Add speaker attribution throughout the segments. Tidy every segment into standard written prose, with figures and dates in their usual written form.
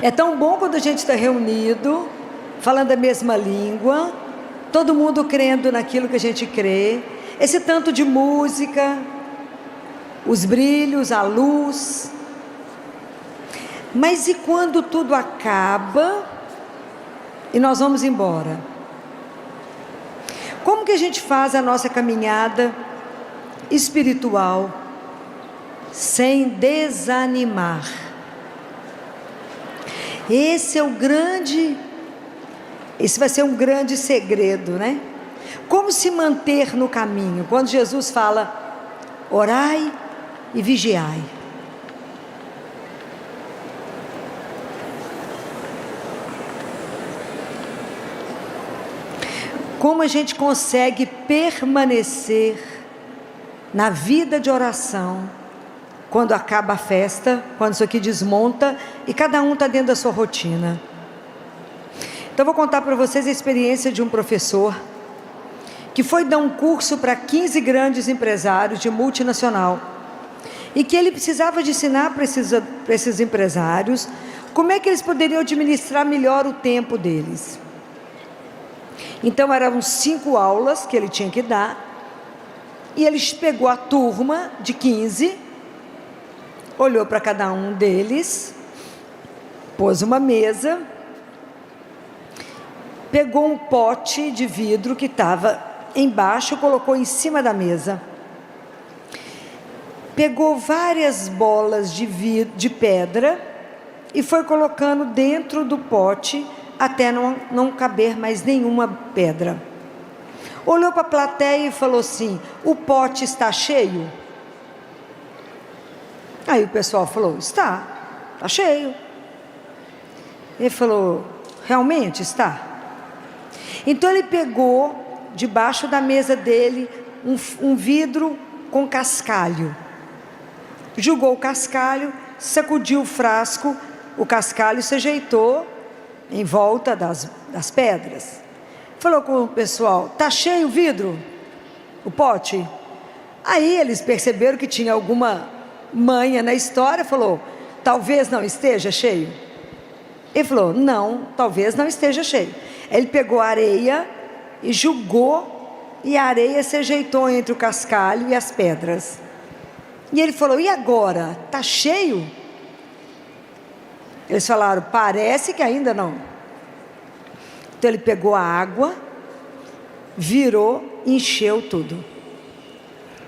Speaker 1: É tão bom quando a gente está reunido, falando a mesma língua, todo mundo crendo naquilo que a gente crê, esse tanto de música, os brilhos, a luz. Mas e quando tudo acaba e nós vamos embora? Como que a gente faz a nossa caminhada espiritual sem desanimar? Esse vai ser um grande segredo, né? Como se manter no caminho? Quando Jesus fala, orai e vigiai. Como a gente consegue permanecer na vida de oração quando acaba a festa, quando isso aqui desmonta e cada um está dentro da sua rotina? Então vou contar para vocês a experiência de um professor que foi dar um curso para 15 grandes empresários de multinacional e que ele precisava de ensinar para esses empresários como é que eles poderiam administrar melhor o tempo deles. Então eram 5 aulas que ele tinha que dar, e ele pegou a turma de 15, olhou para cada um deles, pôs uma mesa, pegou um pote de vidro que estava embaixo, colocou em cima da mesa, pegou várias bolas de pedra e foi colocando dentro do pote até não caber mais nenhuma pedra. Olhou para a plateia e falou assim: o pote está cheio? Aí o pessoal falou: está cheio. Ele falou: realmente está? Então ele pegou debaixo da mesa dele um vidro com cascalho, jogou o cascalho, sacudiu o frasco, o cascalho se ajeitou em volta das pedras. Falou com o pessoal: está cheio o vidro? O pote? Aí eles perceberam que tinha alguma manha na história. Falou: talvez não esteja cheio. Ele falou: não, talvez não esteja cheio. Ele pegou a areia e jogou, e a areia se ajeitou entre o cascalho e as pedras. E ele falou: e agora? Está cheio? Eles falaram: parece que ainda não. Então ele pegou a água, virou, encheu tudo.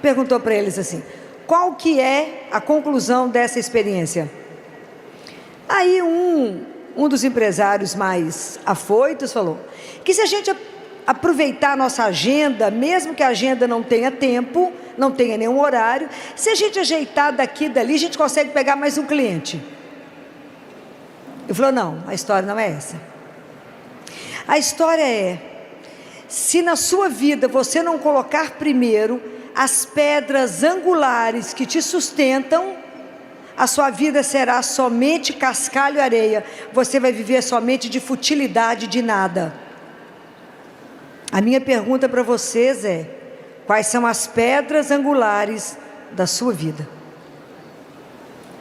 Speaker 1: Perguntou para eles assim: qual que é a conclusão dessa experiência? Aí um dos empresários mais afoitos falou que se a gente aproveitar a nossa agenda, mesmo que a agenda não tenha tempo, não tenha nenhum horário, se a gente ajeitar daqui e dali, a gente consegue pegar mais um cliente. Ele falou: não, a história não é essa. A história é: se na sua vida você não colocar primeiro as pedras angulares que te sustentam, a sua vida será somente cascalho e areia. Você vai viver somente de futilidade, de nada. A minha pergunta para vocês é: quais são as pedras angulares da sua vida?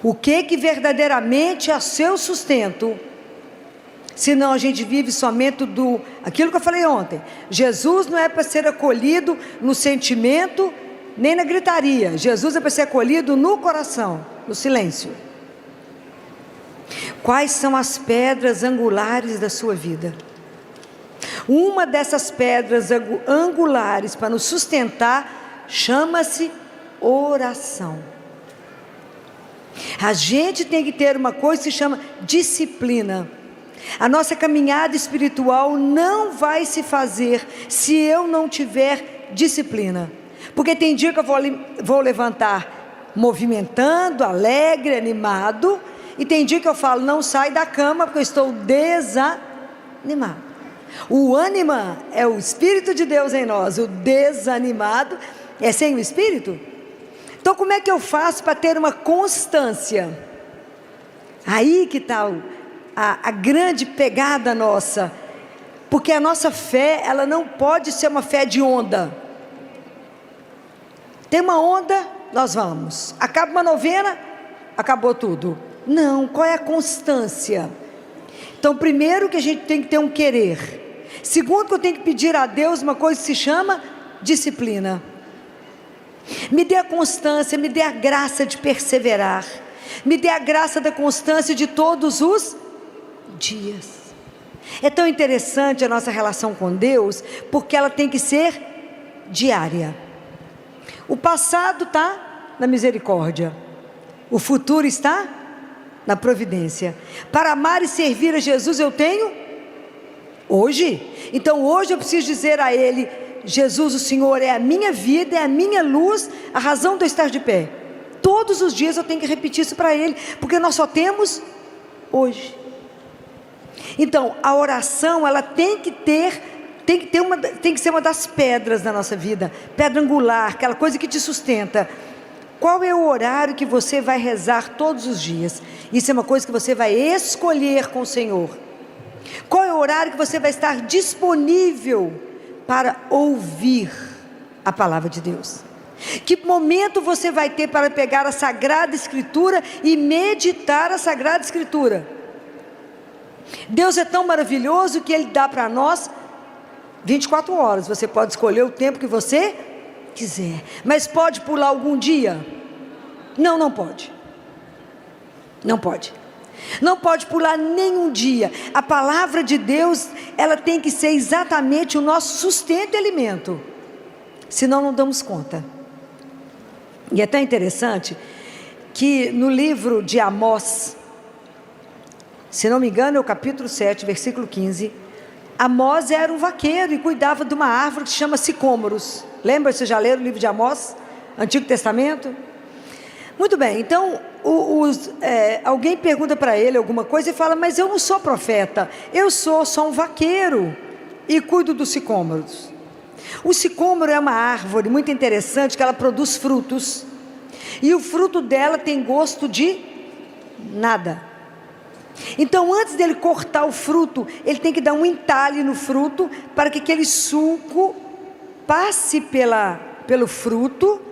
Speaker 1: O que verdadeiramente é seu sustento? Senão a gente vive somente aquilo que eu falei ontem. Jesus não é para ser acolhido no sentimento, nem na gritaria. Jesus é para ser acolhido no coração, no silêncio. Quais são as pedras angulares da sua vida? Uma dessas pedras angulares para nos sustentar chama-se oração. A gente tem que ter uma coisa que se chama disciplina. A nossa caminhada espiritual não vai se fazer se eu não tiver disciplina. Porque tem dia que eu vou levantar movimentando, alegre, animado, e tem dia que eu falo: não sai da cama porque eu estou desanimado. O ânima é o Espírito de Deus em nós, o desanimado é sem o Espírito. Então como é que eu faço para ter uma constância? Aí que está a grande pegada nossa, porque a nossa fé, ela não pode ser uma fé de onda. Tem uma onda, nós vamos, acaba uma novena, acabou tudo. Não, qual é a constância? Então, primeiro que a gente tem que ter um querer. Segundo que eu tenho que pedir a Deus uma coisa que se chama disciplina. Me dê a constância, me dê a graça de perseverar. Me dê a graça da constância de todos os dias. É tão interessante a nossa relação com Deus, porque ela tem que ser diária. O passado está na misericórdia, o futuro está na providência. Para amar e servir a Jesus eu tenho hoje. Então hoje eu preciso dizer a Ele: Jesus, o Senhor é a minha vida, é a minha luz, a razão de eu estar de pé. Todos os dias eu tenho que repetir isso para Ele, porque nós só temos hoje. Então, a oração, ela tem que ser uma das pedras da nossa vida, pedra angular, aquela coisa que te sustenta. Qual é o horário que você vai rezar todos os dias? Isso é uma coisa que você vai escolher com o Senhor. Qual é o horário que você vai estar disponível para ouvir a palavra de Deus? Que momento você vai ter para pegar a Sagrada Escritura e meditar a Sagrada Escritura? Deus é tão maravilhoso que Ele dá para nós 24 horas. Você pode escolher o tempo que você quiser, mas pode pular algum dia? Não, não pode. Não pode. Não pode pular nenhum dia. A palavra de Deus, ela tem que ser exatamente o nosso sustento e alimento, senão não damos conta. E é tão interessante que no livro de Amós, se não me engano é o capítulo 7, versículo 15, Amós era um vaqueiro e cuidava de uma árvore que se chama sicômoros. Lembra, vocês já leram o livro de Amós, Antigo Testamento? Muito bem, então alguém pergunta para ele alguma coisa e fala: mas eu não sou profeta, eu sou só um vaqueiro e cuido dos sicômoros. O sicômoro é uma árvore muito interessante, que ela produz frutos, e o fruto dela tem gosto de nada. Então, antes dele cortar o fruto, ele tem que dar um entalhe no fruto, para que aquele suco passe pelo fruto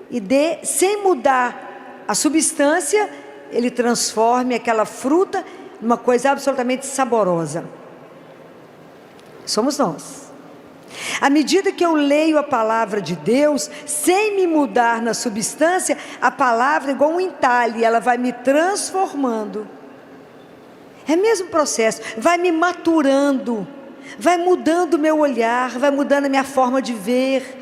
Speaker 1: e sem mudar a substância, ele transforme aquela fruta numa coisa absolutamente saborosa. Somos nós. À medida que eu leio a palavra de Deus, sem me mudar na substância, a palavra é igual um entalhe, ela vai me transformando. É o mesmo processo, vai me maturando, vai mudando o meu olhar, vai mudando a minha forma de ver.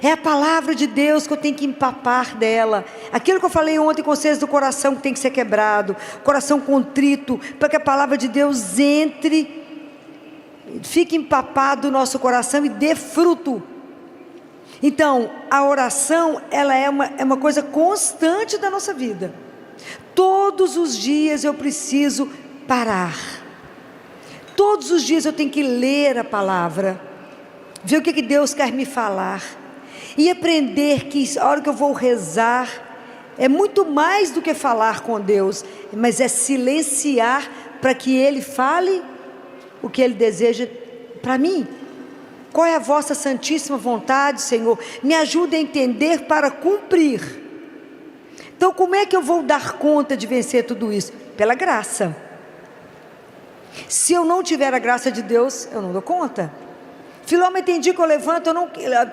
Speaker 1: É a palavra de Deus que eu tenho que empapar dela. Aquilo que eu falei ontem com vocês do coração que tem que ser quebrado, coração contrito, para que a palavra de Deus entre, fique empapado o nosso coração e dê fruto. Então, a oração, ela é uma coisa constante da nossa vida. Todos os dias eu preciso parar. Todos os dias eu tenho que ler a palavra, ver o que Deus quer me falar, e aprender que a hora que eu vou rezar, é muito mais do que falar com Deus, mas é silenciar para que Ele fale o que Ele deseja para mim. Qual é a vossa santíssima vontade, Senhor? Me ajude a entender para cumprir. Então, como é que eu vou dar conta de vencer tudo isso? Pela graça. Se eu não tiver a graça de Deus, eu não dou conta. Filomena, tem dia que eu levanto,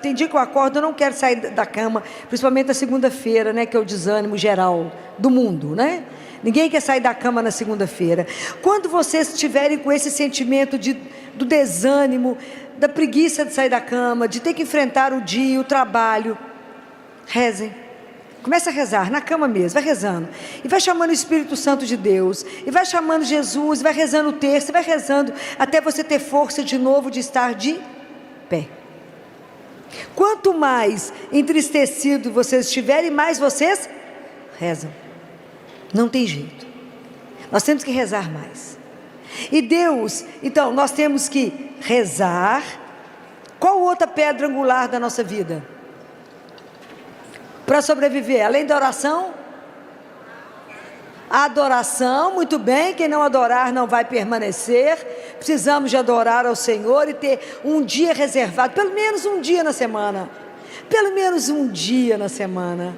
Speaker 1: tem dia que eu acordo, eu não quero sair da cama, principalmente na segunda-feira, né, que é o desânimo geral do mundo, né? Ninguém quer sair da cama na segunda-feira. Quando vocês estiverem com esse sentimento do desânimo, da preguiça de sair da cama, de ter que enfrentar o dia, o trabalho, rezem. Começa a rezar, na cama mesmo, vai rezando, e vai chamando o Espírito Santo de Deus, e vai chamando Jesus, vai rezando o texto, vai rezando, até você ter força de novo de estar de pé. Quanto mais entristecido vocês estiverem, mais vocês rezam. Não tem jeito, nós temos que rezar mais. E Deus, então, nós temos que rezar. Qual outra pedra angular da nossa vida? Para sobreviver, além da oração, a adoração, muito bem, quem não adorar não vai permanecer. Precisamos de adorar ao Senhor e ter um dia reservado, pelo menos um dia na semana, pelo menos um dia na semana,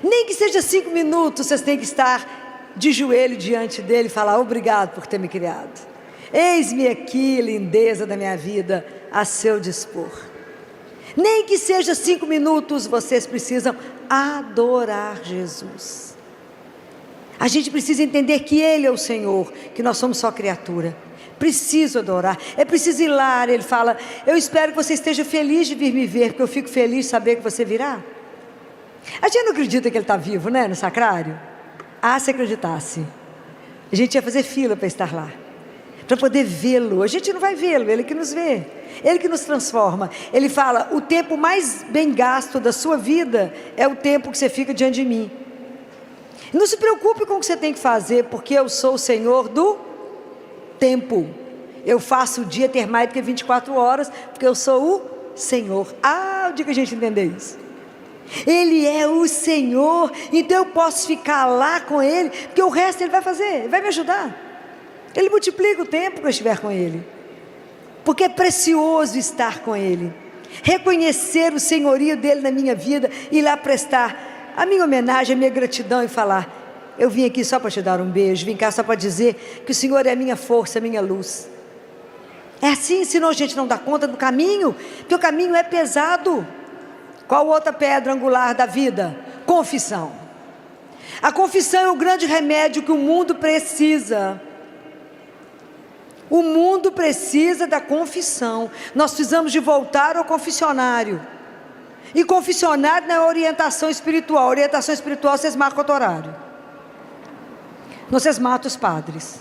Speaker 1: nem que seja 5 minutos, vocês têm que estar de joelho diante dele e falar: obrigado por ter me criado, Eis-me aqui, lindeza da minha vida, a seu dispor. Nem que seja 5 minutos, vocês precisam adorar Jesus. A gente precisa entender que Ele é o Senhor, que nós somos só criatura. Preciso adorar, é preciso ir lá. Ele fala: eu espero que você esteja feliz de vir me ver, porque eu fico feliz de saber que você virá. A gente não acredita que Ele está vivo, né, no sacrário? Ah, se acreditasse, a gente ia fazer fila para estar lá, para poder vê-lo. A gente não vai vê-lo, Ele que nos vê, Ele que nos transforma. Ele fala: o tempo mais bem gasto da sua vida é o tempo que você fica diante de mim. Não se preocupe com o que você tem que fazer, porque eu sou o Senhor do tempo. Eu faço o dia ter mais do que 24 horas, porque eu sou o Senhor. Ah, o dia que a gente entender isso, Ele é o Senhor, então eu posso ficar lá com Ele, porque o resto Ele vai fazer, Ele vai me ajudar. Ele multiplica o tempo que eu estiver com Ele, porque é precioso estar com Ele, reconhecer o senhorio dEle na minha vida, e ir lá prestar a minha homenagem, a minha gratidão, e falar: eu vim aqui só para te dar um beijo, vim cá só para dizer que o Senhor é a minha força, a minha luz. É assim, senão a gente não dá conta do caminho, porque o caminho é pesado. Qual outra pedra angular da vida? Confissão. A confissão é o grande remédio que o mundo precisa. O mundo precisa da confissão. Nós precisamos de voltar ao confessionário. E confessionário não é orientação espiritual. Orientação espiritual vocês marcam outro horário. Não, vocês matam os padres.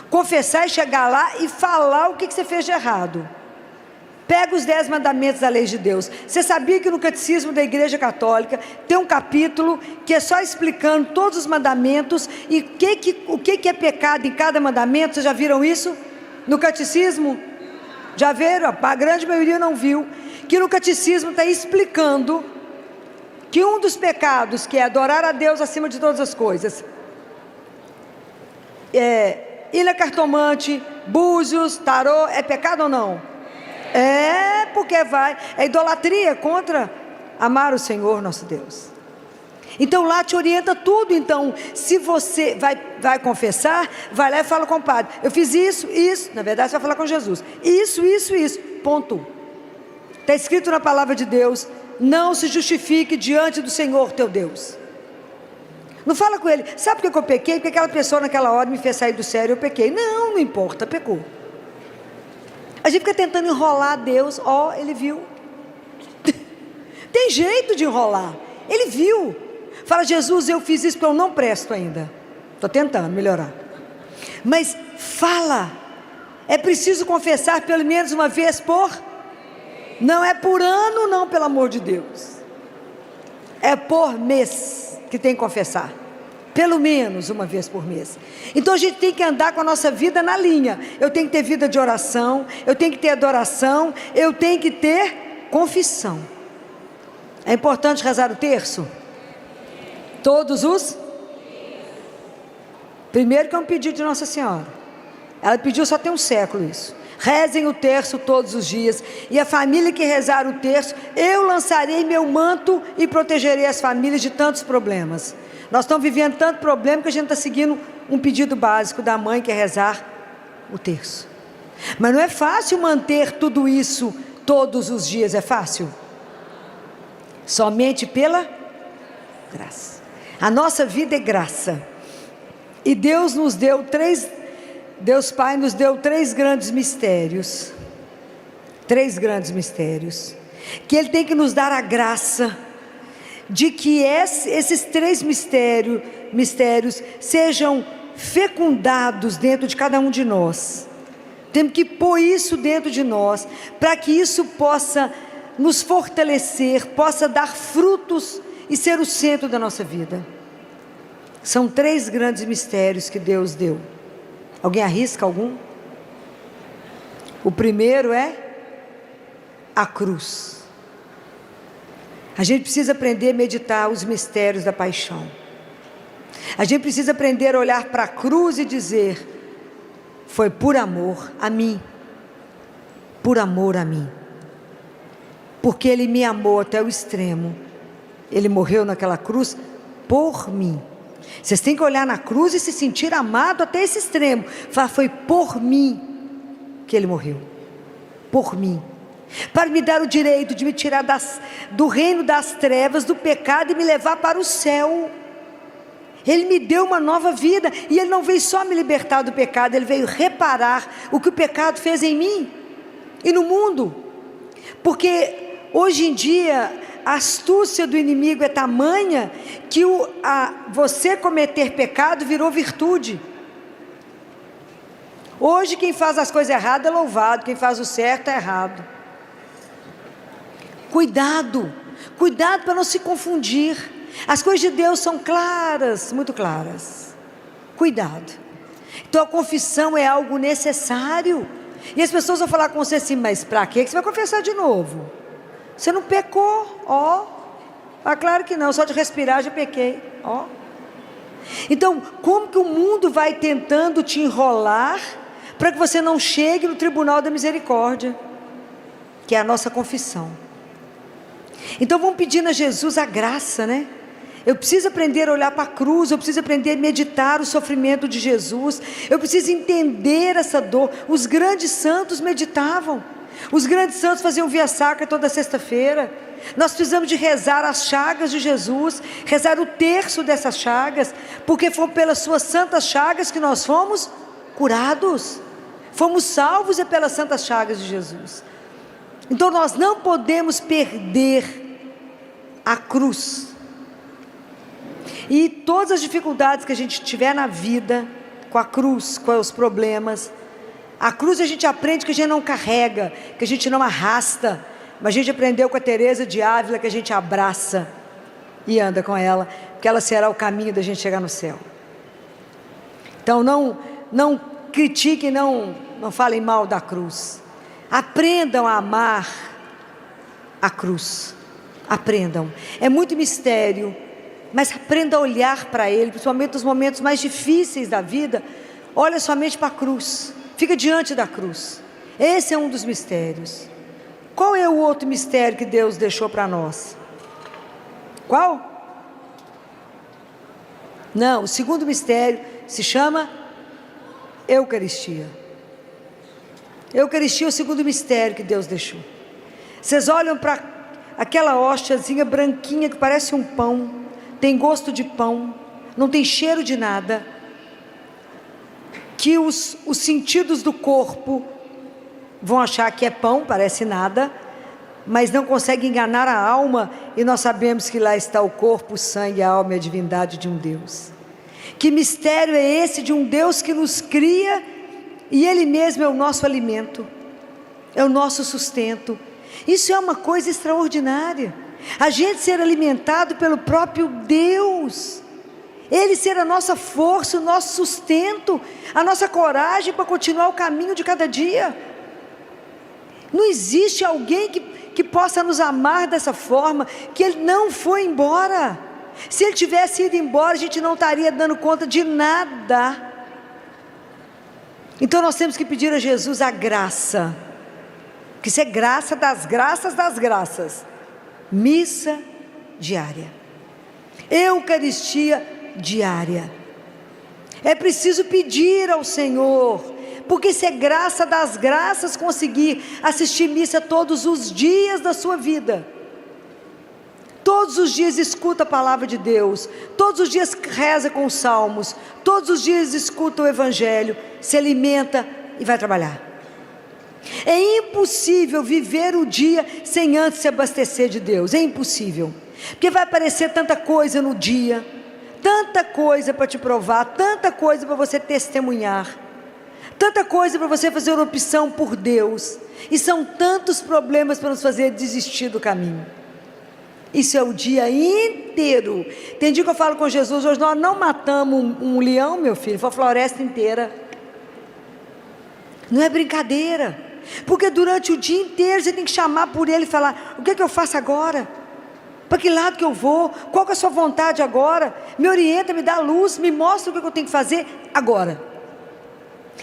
Speaker 1: Confessar é chegar lá e falar o que você fez de errado. Pega os 10 mandamentos da lei de Deus. Você sabia que no catecismo da Igreja Católica tem um capítulo que é só explicando todos os mandamentos e o que é pecado em cada mandamento? Vocês já viram isso no catecismo? Já viram? A grande maioria não viu. Que no catecismo está explicando que um dos pecados, que é adorar a Deus acima de todas as coisas, ir na cartomante, búzios, tarô, é pecado ou não? É, porque é idolatria contra amar o Senhor nosso Deus. Então lá te orienta tudo. Então, se você vai confessar, vai lá e fala com o padre: eu fiz isso, na verdade você vai falar com Jesus, isso, ponto. Está escrito na palavra de Deus: não se justifique diante do Senhor teu Deus. Não fala com ele: sabe por que eu pequei? Porque aquela pessoa naquela hora me fez sair do sério, eu pequei. Não importa, pecou. A gente fica tentando enrolar Deus. Ele viu. Tem jeito de enrolar. Ele viu. Fala: Jesus, eu fiz isso porque eu não presto ainda. Estou tentando melhorar. Mas fala. É preciso confessar pelo menos uma vez por... Não é por ano, não, pelo amor de Deus. É por mês que tem que confessar. Pelo menos uma vez por mês. Então a gente tem que andar com a nossa vida na linha. Eu tenho que ter vida de oração, eu tenho que ter adoração, eu tenho que ter confissão. É importante rezar o terço? Todos os? Primeiro que é um pedido de Nossa Senhora. Ela pediu, só tem um século isso. Rezem o terço todos os dias, e a família que rezar o terço, eu lançarei meu manto e protegerei as famílias de tantos problemas. Nós estamos vivendo tanto problema que a gente está seguindo um pedido básico da mãe, que é rezar o terço. Mas não é fácil manter tudo isso todos os dias, é fácil? Somente pela graça. A nossa vida é graça. E Deus Pai nos deu 3 grandes mistérios. 3 grandes mistérios. Que Ele tem que nos dar a graça de que esses 3 mistérios sejam fecundados dentro de cada um de nós. Temos que pôr isso dentro de nós, para que isso possa nos fortalecer, possa dar frutos e ser o centro da nossa vida. São 3 grandes mistérios que Deus deu. Alguém arrisca algum? O primeiro é a cruz. A gente precisa aprender a meditar os mistérios da paixão. A gente precisa aprender a olhar para a cruz e dizer: foi por amor a mim. Por amor a mim. Porque Ele me amou até o extremo. Ele morreu naquela cruz por mim. Vocês têm que olhar na cruz e se sentir amado até esse extremo. Falar, foi por mim que ele morreu. Por mim. Para me dar o direito de me tirar do reino das trevas, do pecado e me levar para o céu. Ele me deu uma nova vida. E Ele não veio só me libertar do pecado, Ele veio reparar o que o pecado fez em mim e no mundo. Porque hoje em dia a astúcia do inimigo é tamanha que você cometer pecado virou virtude. Hoje quem faz as coisas erradas é louvado, quem faz o certo é errado. Cuidado para não se confundir. As coisas de Deus são claras, muito claras. Cuidado. Então a confissão é algo necessário. E as pessoas vão falar com você assim, mas para que você vai confessar de novo? Você não pecou, claro que não, só de respirar já pequei, Então, como que o mundo vai tentando te enrolar para que você não chegue no tribunal da misericórdia, que é a nossa confissão? Então vamos pedindo a Jesus a graça, né? Eu preciso aprender a olhar para a cruz, eu preciso aprender a meditar o sofrimento de Jesus, eu preciso entender essa dor. Os grandes santos meditavam, os grandes santos faziam via sacra toda sexta-feira. Nós precisamos de rezar as chagas de Jesus, rezar o terço dessas chagas, porque foi pelas suas santas chagas que nós fomos curados, fomos salvos pelas santas chagas de Jesus. Então nós não podemos perder a cruz. E todas as dificuldades que a gente tiver na vida, com a cruz, com os problemas, a cruz a gente aprende que a gente não carrega, que a gente não arrasta, mas a gente aprendeu com a Teresa de Ávila que a gente abraça e anda com ela, porque ela será o caminho da gente chegar no céu. Então não critiquem, não falem mal da cruz. Aprendam a amar a cruz. Aprendam. É muito mistério, mas aprenda a olhar para Ele, principalmente nos momentos mais difíceis da vida. Olha somente para a cruz, fica diante da cruz. Esse é um dos mistérios. Qual é o outro mistério que Deus deixou para nós? Qual? Não, o segundo mistério se chama Eucaristia. Eucaristia é o segundo mistério que Deus deixou. Vocês olham para aquela hóstiazinha branquinha que parece um pão, tem gosto de pão, não tem cheiro de nada, que os sentidos do corpo vão achar que é pão, parece nada, mas não consegue enganar a alma, e nós sabemos que lá está o corpo, o sangue, a alma e a divindade de um Deus. Que mistério é esse de um Deus que nos cria, e Ele mesmo é o nosso alimento, é o nosso sustento. Isso é uma coisa extraordinária, a gente ser alimentado pelo próprio Deus, Ele ser a nossa força, o nosso sustento, a nossa coragem para continuar o caminho de cada dia. Não existe alguém que possa nos amar dessa forma, que Ele não foi embora. Se Ele tivesse ido embora, a gente não estaria dando conta de nada. Então nós temos que pedir a Jesus a graça, que isso é graça das graças das graças. Missa diária, Eucaristia diária. É preciso pedir ao Senhor, porque isso é graça das graças, conseguir assistir missa todos os dias da sua vida. Todos os dias escuta a palavra de Deus, todos os dias reza com os salmos, todos os dias escuta o Evangelho, se alimenta e vai trabalhar. É impossível viver o dia sem antes se abastecer de Deus, é impossível, porque vai aparecer tanta coisa no dia, tanta coisa para te provar, tanta coisa para você testemunhar, tanta coisa para você fazer uma opção por Deus, e são tantos problemas para nos fazer desistir do caminho. Isso é o dia inteiro. Tem dia que eu falo com Jesus, hoje nós não matamos um leão, meu filho, foi a floresta inteira. Não é brincadeira, porque durante o dia inteiro você tem que chamar por Ele e falar, o que é que eu faço agora? Para que lado que eu vou? Qual que é a sua vontade agora? Me orienta, me dá luz, me mostra o que eu tenho que fazer agora.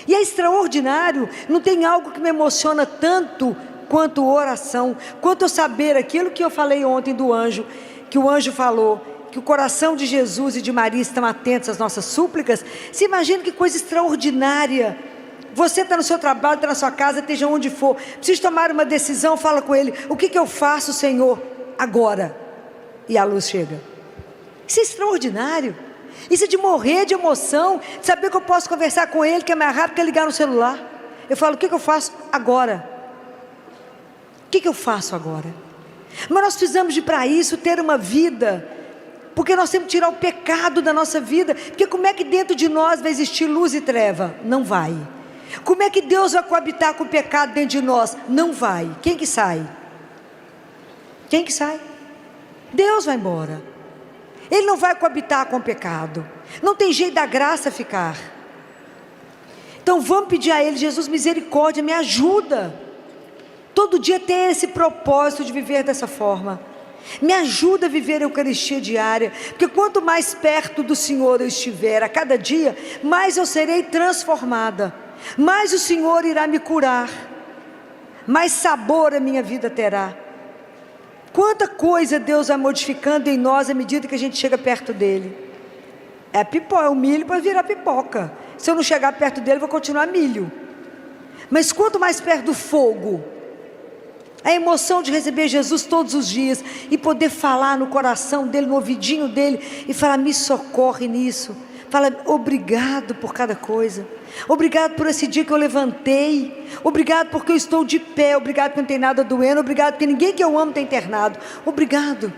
Speaker 1: E é extraordinário, não tem algo que me emociona tanto quanto oração, quanto eu saber aquilo que eu falei ontem do anjo, que o anjo falou, que o coração de Jesus e de Maria estão atentos às nossas súplicas, você imagina que coisa extraordinária. Você está no seu trabalho, está na sua casa, esteja onde for, precisa tomar uma decisão, fala com Ele: o que eu faço, Senhor, agora? E a luz chega. Isso é extraordinário. Isso é de morrer de emoção, de saber que eu posso conversar com Ele, que é mais rápido que ligar no celular. Eu falo: o que eu faço agora? O que eu faço agora? Mas nós precisamos de, para isso, ter uma vida, porque nós temos que tirar o pecado da nossa vida. Porque como é que dentro de nós vai existir luz e treva? Não vai. Como é que Deus vai coabitar com o pecado dentro de nós? Não vai. Quem que sai? Quem que sai? Deus vai embora. Ele não vai coabitar com o pecado. Não tem jeito da graça ficar. Então vamos pedir a Ele: Jesus, misericórdia, me ajuda. Todo dia ter esse propósito de viver dessa forma. Me ajuda a viver a Eucaristia diária. Porque quanto mais perto do Senhor eu estiver a cada dia, mais eu serei transformada. Mais o Senhor irá me curar. Mais sabor a minha vida terá. Quanta coisa Deus vai modificando em nós à medida que a gente chega perto dEle. É pipoca, é o milho para virar pipoca. Se eu não chegar perto dEle, eu vou continuar milho. Mas quanto mais perto do fogo, a emoção de receber Jesus todos os dias e poder falar no coração dEle, no ouvidinho dEle, e falar: me socorre nisso. Fala: obrigado por cada coisa. Obrigado por esse dia que eu levantei. Obrigado porque eu estou de pé. Obrigado porque não tem nada doendo. Obrigado porque ninguém que eu amo está internado. Obrigado.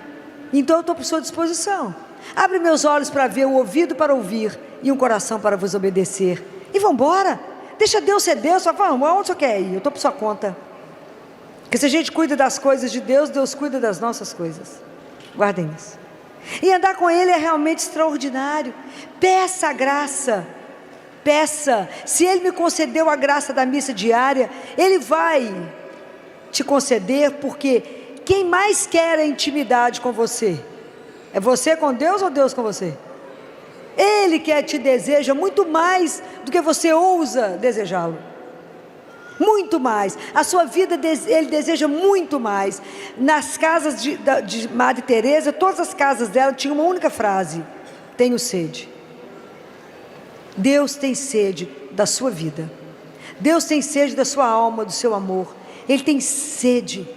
Speaker 1: Então eu estou por sua disposição. Abre meus olhos para ver, o ouvido para ouvir e um coração para vos obedecer. E vamos embora. Deixa Deus ser Deus. Só fala: onde você quer ir? Eu estou por sua conta. Porque se a gente cuida das coisas de Deus, Deus cuida das nossas coisas. Guardem isso. E andar com Ele é realmente extraordinário. Peça a graça. Peça. Se Ele me concedeu a graça da missa diária, Ele vai te conceder, porque quem mais quer a intimidade com você? É você com Deus ou Deus com você? Ele quer, te deseja muito mais do que você ousa desejá-lo. Muito mais. A sua vida Ele deseja muito mais. Nas casas de Madre Teresa, todas as casas dela tinham uma única frase: tenho sede. Deus tem sede da sua vida. Deus tem sede da sua alma, do seu amor. Ele tem sede.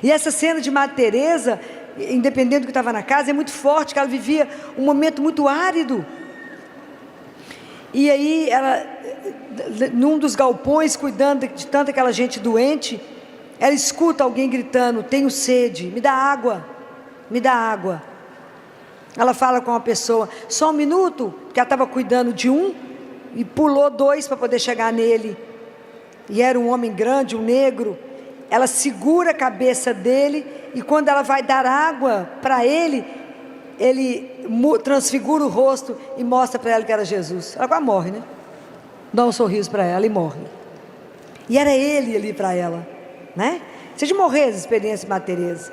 Speaker 1: E essa cena de Madre Teresa, independente do que estava na casa, é muito forte, que ela vivia um momento muito árido. E aí ela, num dos galpões, cuidando de tanta aquela gente doente, ela escuta alguém gritando: tenho sede, me dá água, me dá água. Ela fala com uma pessoa: só um minuto, porque ela estava cuidando de um, e pulou dois para poder chegar nele, e era um homem grande, um negro. Ela segura a cabeça dele, e quando ela vai dar água para ele, ele transfigura o rosto e mostra para ela que era Jesus. Ela quase morre, né? Dá um sorriso para ela e morre. E era ele ali para ela, né? Você de morrer as experiências de Madre Teresa.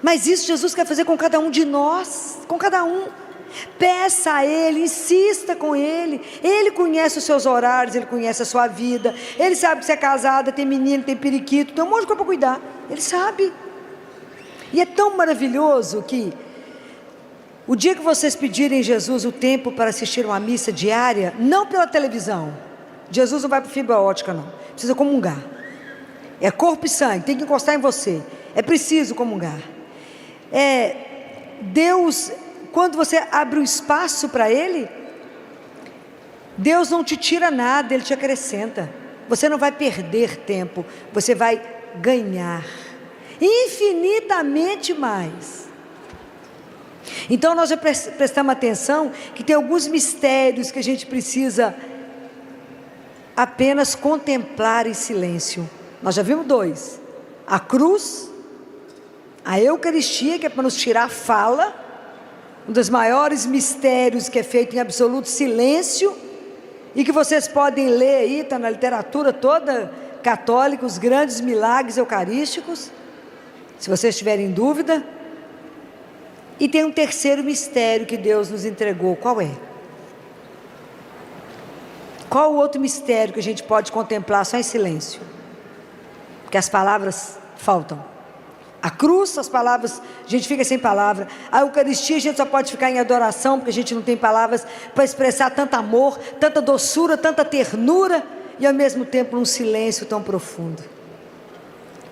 Speaker 1: Mas isso Jesus quer fazer com cada um de nós, com cada um. Peça a Ele, insista com Ele. Ele conhece os seus horários, Ele conhece a sua vida. Ele sabe que você é casada, tem menino, tem periquito, tem um monte de coisa para cuidar. Ele sabe. E é tão maravilhoso que o dia que vocês pedirem a Jesus o tempo para assistir uma missa diária, não pela televisão. Jesus não vai para fibra ótica, não. Precisa comungar. É corpo e sangue, tem que encostar em você. É preciso comungar. Deus, quando você abre um espaço para Ele, Deus não te tira nada, Ele te acrescenta. Você não vai perder tempo, você vai ganhar infinitamente mais. Então nós já prestamos atenção que tem alguns mistérios que a gente precisa apenas contemplar em silêncio. Nós já vimos dois: a cruz, a Eucaristia, que é para nos tirar a fala, um dos maiores mistérios que é feito em absoluto silêncio, e que vocês podem ler aí, está na literatura toda católica, os grandes milagres eucarísticos, se vocês tiverem dúvida. E tem um terceiro mistério que Deus nos entregou. Qual é? Qual o outro mistério que a gente pode contemplar só em silêncio? Porque as palavras faltam. A cruz, as palavras, a gente fica sem palavra. A Eucaristia a gente só pode ficar em adoração, porque a gente não tem palavras para expressar tanto amor, tanta doçura, tanta ternura, e ao mesmo tempo um silêncio tão profundo.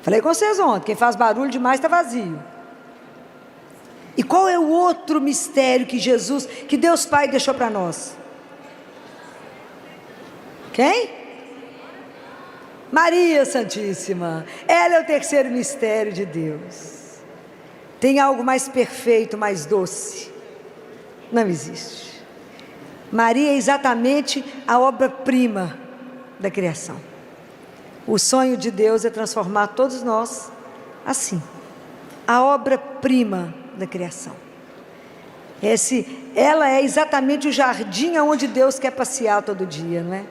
Speaker 1: Falei com vocês ontem, quem faz barulho demais está vazio. E qual é o outro mistério que Deus Pai deixou para nós? Quem? Maria Santíssima. Ela é o terceiro mistério de Deus. Tem algo mais perfeito, mais doce? Não existe. Maria é exatamente a obra-prima da criação. O sonho de Deus é transformar todos nós assim. A obra-prima da criação. Ela é exatamente o jardim onde Deus quer passear todo dia, não é?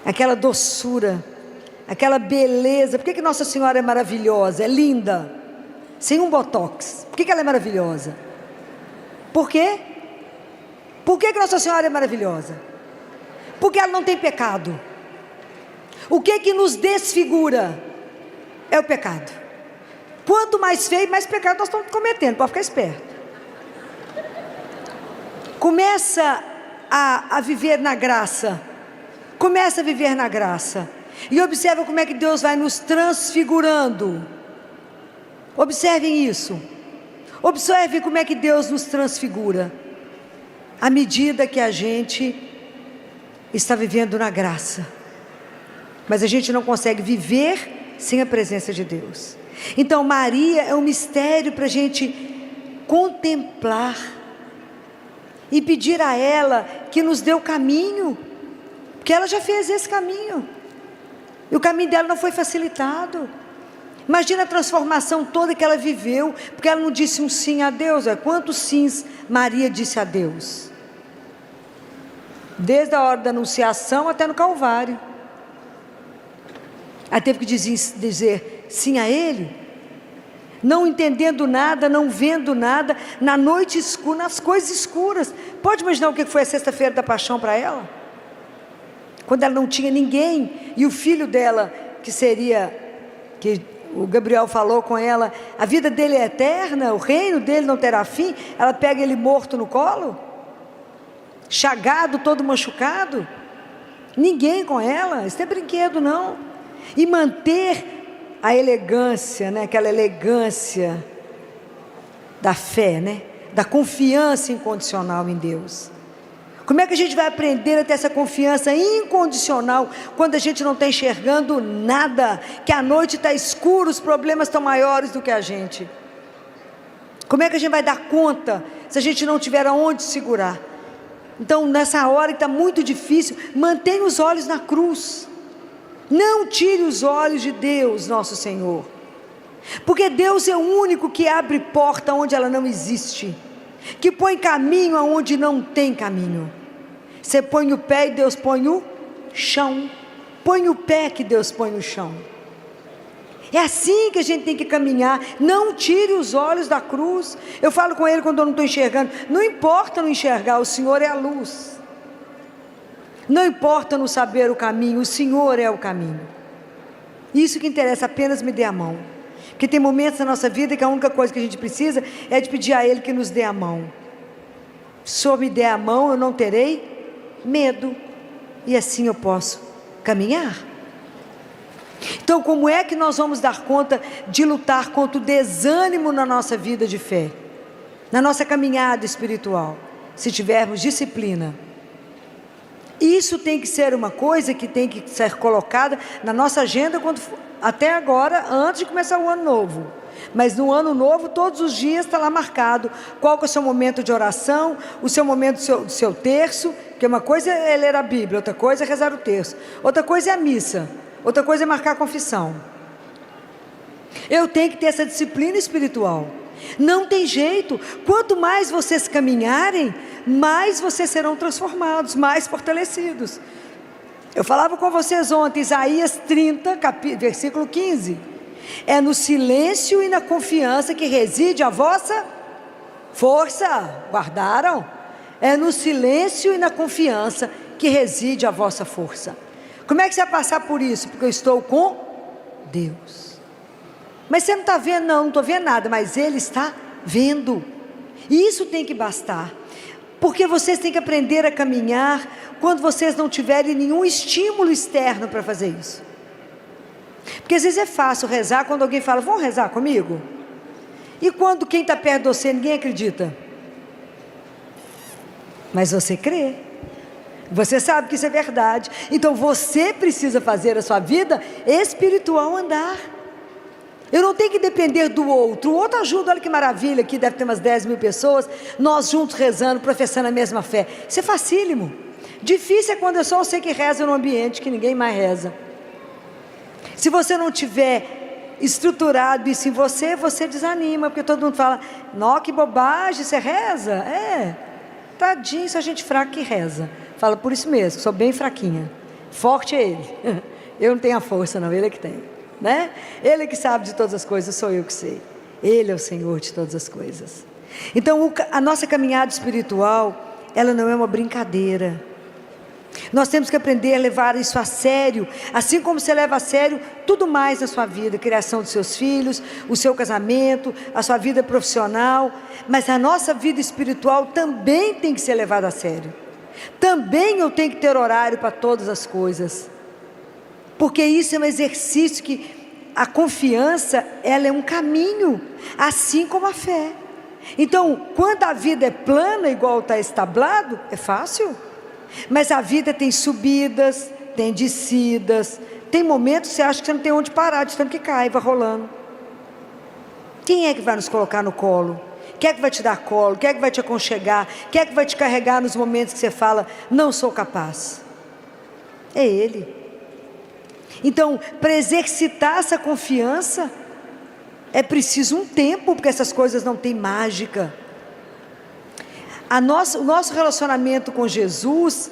Speaker 1: Aquela doçura, aquela beleza. Por que Nossa Senhora é maravilhosa, é linda, sem um botox? Por que ela é maravilhosa? Por quê? Por que Nossa Senhora é maravilhosa? Porque ela não tem pecado. O que nos desfigura? É o pecado. Quanto mais feio, mais pecado nós estamos cometendo, pode ficar esperto. Começa a viver na graça. Começa a viver na graça. E observa como é que Deus vai nos transfigurando. Observem isso. Observe como é que Deus nos transfigura. À medida que a gente está vivendo na graça. Mas a gente não consegue viver sem a presença de Deus. Então Maria é um mistério para a gente contemplar. E pedir a ela que nos dê o caminho. Porque ela já fez esse caminho. E o caminho dela não foi facilitado. Imagina a transformação toda que ela viveu. Porque ela não disse um sim a Deus. Quantos sims Maria disse a Deus? Desde a hora da anunciação até no Calvário. Ela teve que dizer sim a Ele. Não entendendo nada, não vendo nada. Na noite escura, nas coisas escuras. Pode imaginar o que foi a sexta-feira da paixão para ela? Quando ela não tinha ninguém, e o filho dela, que o Gabriel falou com ela, a vida dele é eterna, o reino dele não terá fim, ela pega ele morto no colo, chagado, todo machucado, ninguém com ela, isso não é brinquedo não, e manter a elegância, né? Aquela elegância da fé, né? Da confiança incondicional em Deus. Como é que a gente vai aprender a ter essa confiança incondicional quando a gente não está enxergando nada, que a noite está escura, os problemas estão maiores do que a gente? Como é que a gente vai dar conta se a gente não tiver aonde segurar? Então nessa hora que está muito difícil, mantenha os olhos na cruz, não tire os olhos de Deus nosso Senhor, porque Deus é o único que abre porta onde ela não existe, que põe caminho aonde não tem caminho. Você põe o pé e Deus põe o chão. Põe o pé que Deus põe o chão. É assim que a gente tem que caminhar. Não tire os olhos da cruz. Eu falo com ele quando eu não estou enxergando. Não importa não enxergar, o Senhor é a luz. Não importa não saber o caminho, o Senhor é o caminho. Isso que interessa, apenas me dê a mão. Porque tem momentos na nossa vida que a única coisa que a gente precisa é de pedir a Ele que nos dê a mão. Se o Senhor me der a mão, eu não terei medo. E assim eu posso caminhar. Então, como é que nós vamos dar conta de lutar contra o desânimo na nossa vida de fé? Na nossa caminhada espiritual? Se tivermos disciplina. Isso tem que ser uma coisa que tem que ser colocada na nossa agenda até agora, antes de começar o ano novo. Mas no ano novo, todos os dias está lá marcado qual que é o seu momento de oração, o seu momento do seu terço, porque uma coisa é ler a Bíblia, outra coisa é rezar o terço, outra coisa é a missa, outra coisa é marcar a confissão. Eu tenho que ter essa disciplina espiritual. Não tem jeito. Quanto mais vocês caminharem, mais vocês serão transformados, mais fortalecidos. Eu falava com vocês ontem, Isaías 30, versículo 15. É no silêncio e na confiança que reside a vossa força. Guardaram? É no silêncio e na confiança que reside a vossa força. Como é que você vai passar por isso? Porque eu estou com Deus. Mas você não está vendo? Não estou vendo nada, mas Ele está vendo. E isso tem que bastar. Porque vocês têm que aprender a caminhar quando vocês não tiverem nenhum estímulo externo para fazer isso. Porque às vezes é fácil rezar quando alguém fala, vão rezar comigo? E quando quem está perto de você, ninguém acredita. Mas você crê. Você sabe que isso é verdade. Então você precisa fazer a sua vida espiritual andar. Eu não tenho que depender do outro. O outro ajuda, olha que maravilha, aqui deve ter umas 10 mil pessoas, nós juntos rezando, professando a mesma fé. Isso é facílimo. Difícil é quando é só você que reza no ambiente, que ninguém mais reza. Se você não tiver estruturado isso em você, você desanima, porque todo mundo fala, nó, que bobagem, você reza? É, tadinho, só gente fraca que reza. Fala por isso mesmo, sou bem fraquinha. Forte é ele. Eu não tenho a força não, ele é que tem. Né? Ele é que sabe de todas as coisas, sou eu que sei. Ele é o Senhor de todas as coisas. Então a nossa caminhada espiritual, ela não é uma brincadeira. Nós temos que aprender a levar isso a sério, assim como você leva a sério tudo mais na sua vida, a criação dos seus filhos, o seu casamento, a sua vida profissional. Mas a nossa vida espiritual também tem que ser levada a sério. Também eu tenho que ter horário para todas as coisas. Porque isso é um exercício que a confiança, ela é um caminho, assim como a fé. Então, quando a vida é plana, igual está establado, é fácil. Mas a vida tem subidas, tem descidas, tem momentos que você acha que você não tem onde parar, de tanto que cai, vai rolando. Quem é que vai nos colocar no colo? Quem é que vai te dar colo? Quem é que vai te aconchegar? Quem é que vai te carregar nos momentos que você fala, não sou capaz? É Ele. Então, para exercitar essa confiança, é preciso um tempo, porque essas coisas não têm mágica. O nosso relacionamento com Jesus,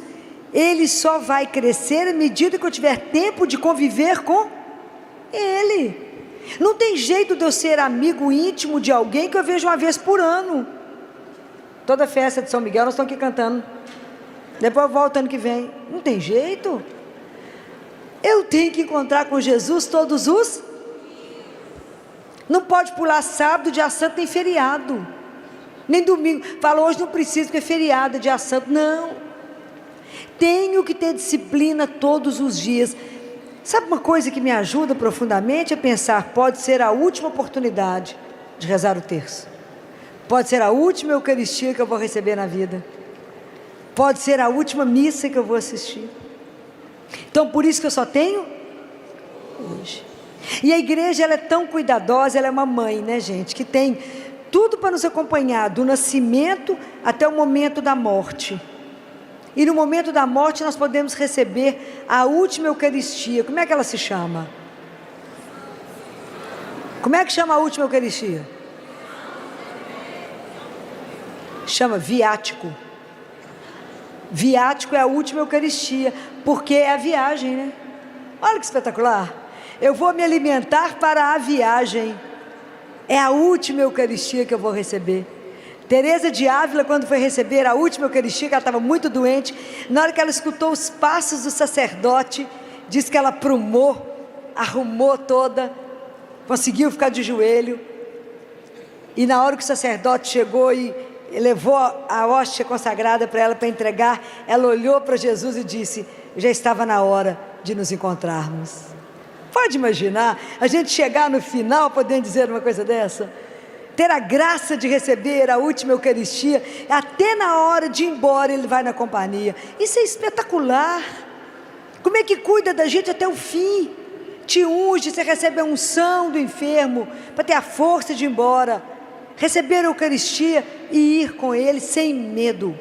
Speaker 1: ele só vai crescer à medida que eu tiver tempo de conviver com Ele. Não tem jeito de eu ser amigo íntimo de alguém que eu vejo uma vez por ano. Toda festa de São Miguel nós estamos aqui cantando. Depois eu volto ano que vem. Não tem jeito. Eu tenho que encontrar com Jesus todos os... Não pode pular sábado, dia santo, tem feriado. Nem domingo. Fala, hoje não preciso porque é feriado, dia santo. Não. Tenho que ter disciplina todos os dias. Sabe uma coisa que me ajuda profundamente? É pensar, pode ser a última oportunidade de rezar o terço. Pode ser a última Eucaristia que eu vou receber na vida. Pode ser a última missa que eu vou assistir. Então, por isso que eu só tenho hoje. E a igreja, ela é tão cuidadosa, ela é uma mãe, né, gente? Que tem tudo para nos acompanhar, do nascimento até o momento da morte. E no momento da morte nós podemos receber a última Eucaristia. Como é que ela se chama? Como é que chama a última Eucaristia? Chama viático. Viático é a última Eucaristia, porque é a viagem, né? Olha que espetacular. Eu vou me alimentar para a viagem. É a última Eucaristia que eu vou receber. Teresa de Ávila, quando foi receber a última Eucaristia, que ela estava muito doente, na hora que ela escutou os passos do sacerdote, diz que ela aprumou, arrumou toda, conseguiu ficar de joelho. E na hora que o sacerdote chegou e levou a hóstia consagrada para ela para entregar, ela olhou para Jesus e disse, já estava na hora de nos encontrarmos. Pode imaginar, a gente chegar no final podendo dizer uma coisa dessa? Ter a graça de receber a última Eucaristia, até na hora de ir embora ele vai na companhia. Isso é espetacular. Como é que cuida da gente até o fim? Te unge, você recebe a unção do enfermo, para ter a força de ir embora. Receber a Eucaristia e ir com ele sem medo.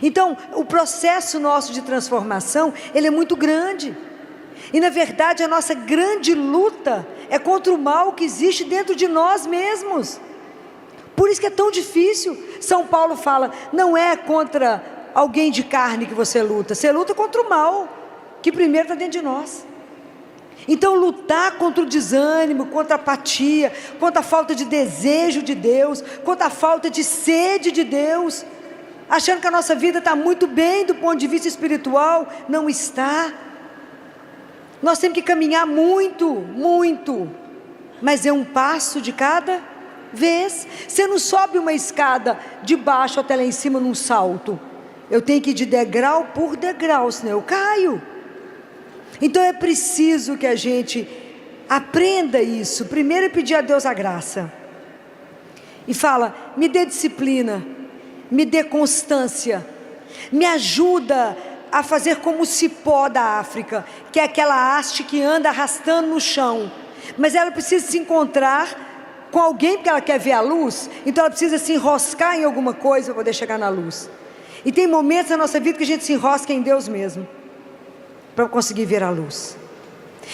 Speaker 1: Então, o processo nosso de transformação, ele é muito grande. E na verdade a nossa grande luta é contra o mal que existe dentro de nós mesmos. Por isso que é tão difícil. São Paulo fala, não é contra alguém de carne que você luta contra o mal, que primeiro está dentro de nós. Então lutar contra o desânimo, contra a apatia, contra a falta de desejo de Deus, contra a falta de sede de Deus, achando que a nossa vida está muito bem do ponto de vista espiritual, não está. Nós temos que caminhar muito, muito. mas é um passo de cada vez. Você não sobe uma escada de baixo até lá em cima num salto. Eu tenho que ir de degrau por degrau, senão eu caio. Então é preciso que a gente aprenda isso. Primeiro é pedir a Deus a graça. E fala, me dê disciplina, me dê constância, me ajuda a fazer como o cipó da África, que é aquela haste que anda arrastando no chão. Mas ela precisa se encontrar com alguém porque ela quer ver a luz, então ela precisa se enroscar em alguma coisa para poder chegar na luz. E tem momentos na nossa vida que a gente se enrosca em Deus mesmo, para conseguir ver a luz.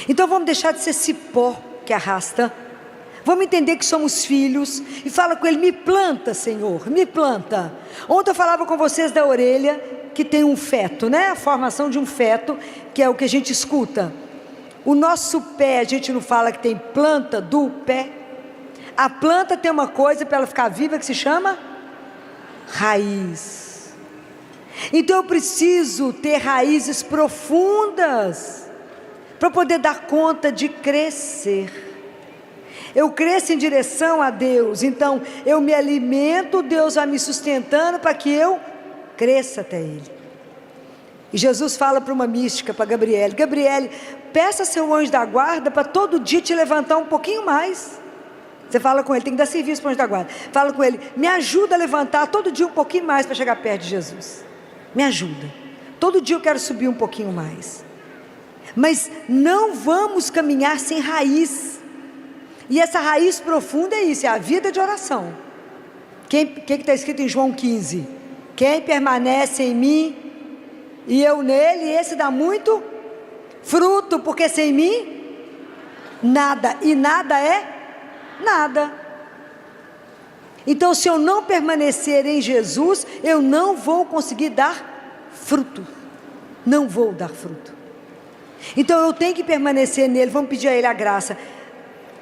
Speaker 1: Então vamos deixar de ser cipó que arrasta. Vamos entender que somos filhos. E fala com Ele, me planta, Senhor, me planta. Ontem eu falava com vocês da orelha, que tem um feto, né? A formação de um feto, que é o que a gente escuta. O nosso pé, a gente não fala que tem planta do pé. A planta tem uma coisa para ela ficar viva que se chama raiz. Então eu preciso ter raízes profundas para poder dar conta de crescer. Eu cresço em direção a Deus, então eu me alimento, Deus vai me sustentando para que eu cresça até Ele. E Jesus fala para uma mística, para Gabriele, Gabriele, peça seu anjo da guarda para todo dia te levantar um pouquinho mais. Você fala com ele, tem que dar serviço para o anjo da guarda. Fala com ele, me ajuda a levantar todo dia um pouquinho mais para chegar perto de Jesus. Me ajuda. Todo dia eu quero subir um pouquinho mais. Mas não vamos caminhar sem raiz. E essa raiz profunda é isso, é a vida de oração. Quem que está escrito em João 15? Quem permanece em mim e eu nele, esse dá muito fruto, porque sem mim, nada, e nada é nada. Então se eu não permanecer em Jesus, eu não vou conseguir dar fruto, não vou dar fruto. Então eu tenho que permanecer nele, vamos pedir a Ele a graça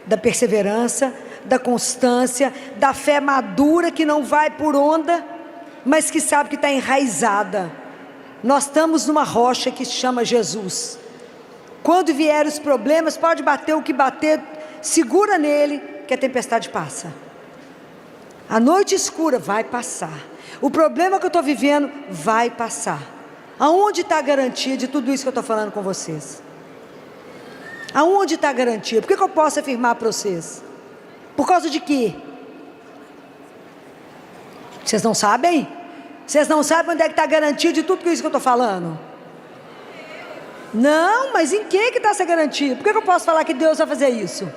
Speaker 1: da perseverança, da constância, da fé madura que não vai por onda, mas que sabe que está enraizada. Nós estamos numa rocha que se chama Jesus. Quando vier os problemas, pode bater o que bater, segura nele, que a tempestade passa. A noite escura vai passar. O problema que eu estou vivendo vai passar. Aonde está a garantia de tudo isso que eu estou falando com vocês? Aonde está a garantia? Por que eu posso afirmar para vocês? Por causa de quê? Vocês não sabem? Vocês não sabem onde é que está a garantia de tudo isso que eu estou falando? Não, mas em que está essa garantia? Por que eu posso falar que Deus vai fazer isso?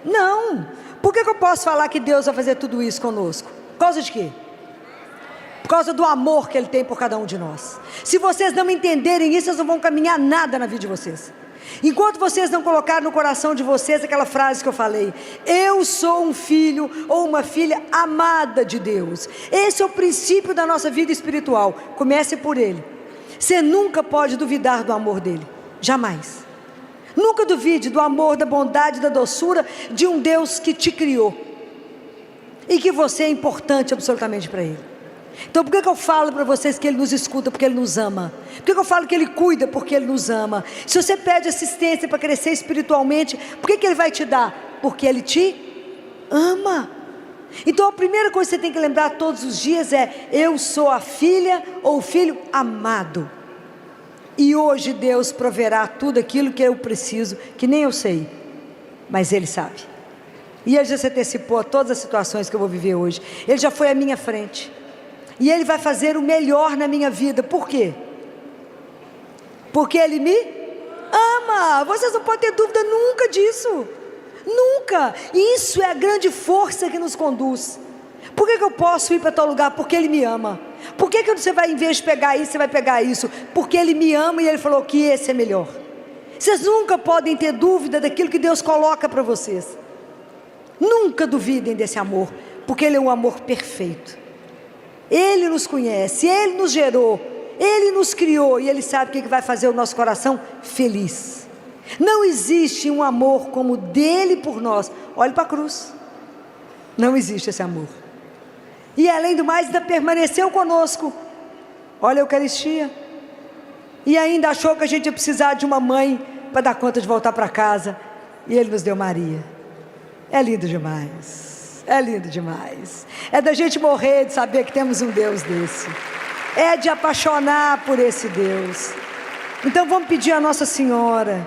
Speaker 1: Não. Por que eu posso falar que Deus vai fazer tudo isso conosco? Por causa de quê? Por causa do amor que Ele tem por cada um de nós. Se vocês não entenderem isso, vocês não vão caminhar nada na vida de vocês. Enquanto vocês não colocarem no coração de vocês aquela frase que eu falei, eu sou um filho ou uma filha amada de Deus. Esse é o princípio da nossa vida espiritual. Comece por Ele. Você nunca pode duvidar do amor dEle, jamais. Nunca duvide do amor, da bondade, da doçura de um Deus que te criou e que você é importante absolutamente para Ele. Então por que eu falo para vocês que Ele nos escuta? Porque Ele nos ama. Por que eu falo que Ele cuida? Porque Ele nos ama. Se você pede assistência para crescer espiritualmente, por que Ele vai te dar? Porque Ele te ama. Então a primeira coisa que você tem que lembrar todos os dias é, eu sou a filha ou o filho amado. E hoje Deus proverá tudo aquilo que eu preciso, que nem eu sei, mas Ele sabe. E Ele já se antecipou a todas as situações que eu vou viver hoje. Ele já foi à minha frente. E Ele vai fazer o melhor na minha vida. Por quê? Porque Ele me ama. Vocês não podem ter dúvida nunca disso. Nunca. E isso é a grande força que nos conduz. Por que eu posso ir para tal lugar? Porque Ele me ama. Por que você vai, em vez de pegar isso, você vai pegar isso? Porque Ele me ama e Ele falou que esse é melhor. Vocês nunca podem ter dúvida daquilo que Deus coloca para vocês. Nunca duvidem desse amor, porque Ele é um amor perfeito. Ele nos conhece, Ele nos gerou, Ele nos criou e Ele sabe o que vai fazer o nosso coração feliz. Não existe um amor como o dele por nós. Olhe para a cruz. Não existe esse amor. E além do mais, ainda permaneceu conosco. Olha a Eucaristia. E ainda achou que a gente ia precisar de uma mãe para dar conta de voltar para casa. E Ele nos deu Maria. É lindo demais, é lindo demais. É da gente morrer de saber que temos um Deus desse. É de apaixonar por esse Deus. Então vamos pedir a Nossa Senhora,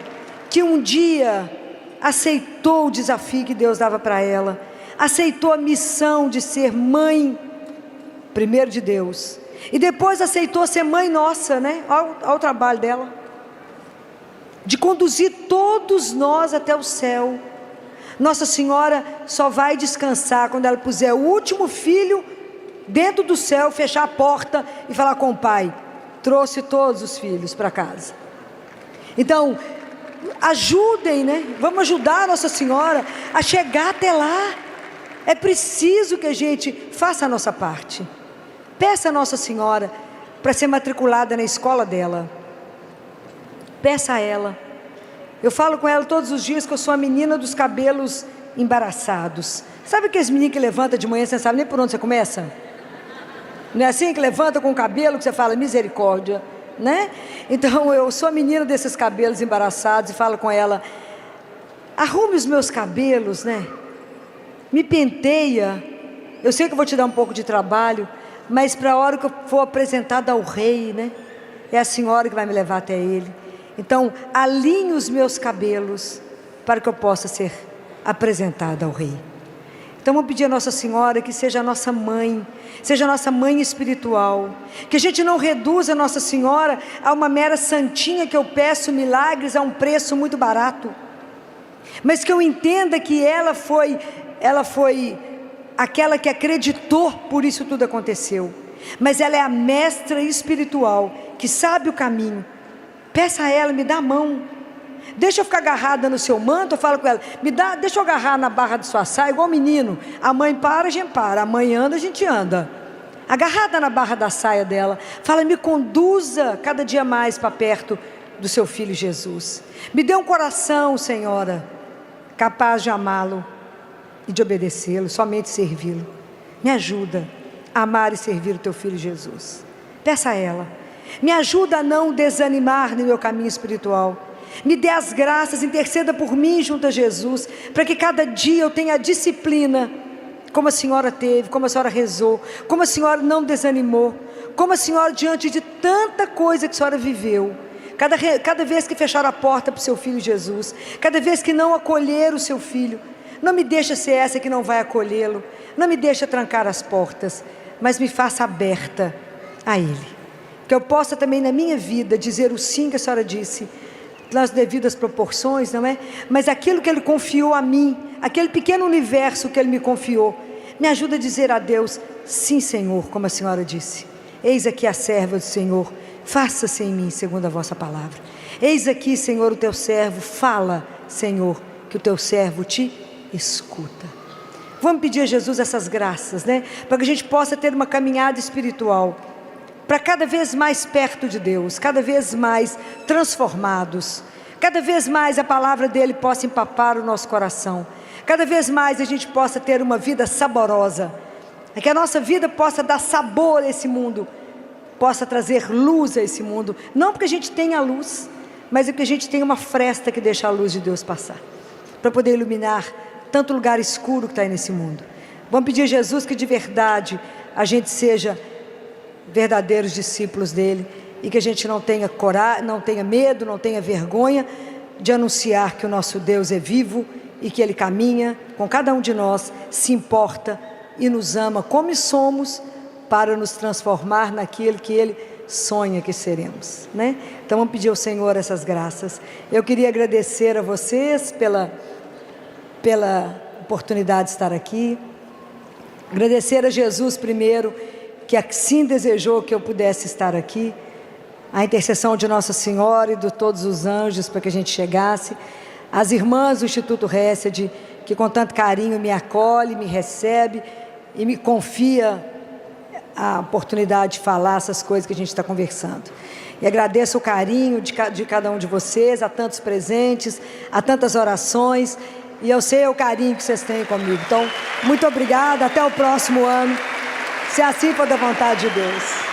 Speaker 1: que um dia aceitou o desafio que Deus dava para ela, aceitou a missão de ser mãe, primeiro de Deus, e depois aceitou ser mãe nossa, né? Ao trabalho dela, de conduzir todos nós até o céu. Nossa Senhora só vai descansar quando ela puser o último filho dentro do céu, fechar a porta e falar com o Pai: trouxe todos os filhos para casa. Então, ajudem, né? Vamos ajudar a Nossa Senhora a chegar até lá. É preciso que a gente faça a nossa parte. Peça a Nossa Senhora para ser matriculada na escola dela. Peça a ela. Eu falo com ela todos os dias que eu sou a menina dos cabelos embaraçados. Sabe aqueles meninos que levantam de manhã, você não sabe nem por onde você começa? Não é assim que levanta com o cabelo que você fala misericórdia, né? Então eu sou a menina desses cabelos embaraçados e falo com ela: arrume os meus cabelos, né? Me penteia. Eu sei que eu vou te dar um pouco de trabalho, mas para a hora que eu for apresentada ao rei, né? É a senhora que vai me levar até ele. Então, alinhe os meus cabelos para que eu possa ser apresentada ao rei. Então, vamos pedir a Nossa Senhora que seja a nossa mãe, seja a nossa mãe espiritual, que a gente não reduza a Nossa Senhora a uma mera santinha que eu peço milagres a um preço muito barato, mas que eu entenda que ela foi aquela que acreditou, por isso tudo aconteceu, mas ela é a mestra espiritual, que sabe o caminho. Peça a ela: me dá a mão, deixa eu ficar agarrada no seu manto. Eu falo com ela: deixa eu agarrar na barra de sua saia, igual menino. A mãe para, a gente para, a mãe anda, a gente anda. Agarrada na barra da saia dela, fala: me conduza cada dia mais para perto do seu filho Jesus. Me dê um coração, Senhora, capaz de amá-lo e de obedecê-lo, somente servi-lo. Me ajuda a amar e servir o teu filho Jesus. Peça a ela. Me ajuda a não desanimar no meu caminho espiritual. Me dê as graças, interceda por mim junto a Jesus, para que cada dia eu tenha a disciplina, como a senhora teve, como a senhora rezou, como a senhora não desanimou, como a senhora, diante de tanta coisa que a senhora viveu, cada vez que fechar a porta para o seu filho Jesus, cada vez que não acolher o seu filho, não me deixa ser essa que não vai acolhê-lo, não me deixa trancar as portas, mas me faça aberta a Ele. Que eu possa também na minha vida dizer o sim que a senhora disse, nas devidas proporções, não é? Mas aquilo que Ele confiou a mim, aquele pequeno universo que Ele me confiou, me ajuda a dizer a Deus: sim, Senhor, como a senhora disse. Eis aqui a serva do Senhor, faça-se em mim segundo a vossa palavra. Eis aqui, Senhor, o teu servo, fala, Senhor, que o teu servo te escuta. Vamos pedir a Jesus essas graças, né? Para que a gente possa ter uma caminhada espiritual, para cada vez mais perto de Deus, cada vez mais transformados, cada vez mais a palavra dEle possa empapar o nosso coração, cada vez mais a gente possa ter uma vida saborosa, que a nossa vida possa dar sabor a esse mundo, possa trazer luz a esse mundo, não porque a gente tenha luz, mas é porque a gente tem uma fresta que deixa a luz de Deus passar, para poder iluminar tanto lugar escuro que está aí nesse mundo. Vamos pedir a Jesus que de verdade a gente seja verdadeiros discípulos dele, e que a gente não tenha coragem, não tenha medo, não tenha vergonha de anunciar que o nosso Deus é vivo e que Ele caminha com cada um de nós, se importa e nos ama como somos, para nos transformar naquilo que Ele sonha que seremos, né? Então vamos pedir ao Senhor essas graças. Eu queria agradecer a vocês pela oportunidade de estar aqui, agradecer a Jesus primeiro, que assim desejou que eu pudesse estar aqui, a intercessão de Nossa Senhora e de todos os anjos para que a gente chegasse, as irmãs do Instituto Hesed, que com tanto carinho me acolhe, me recebe e me confia a oportunidade de falar essas coisas que a gente está conversando. E agradeço o carinho de cada um de vocês, a tantos presentes, a tantas orações, e eu sei o carinho que vocês têm comigo. Então, muito obrigada, até o próximo ano, se assim for da vontade de Deus.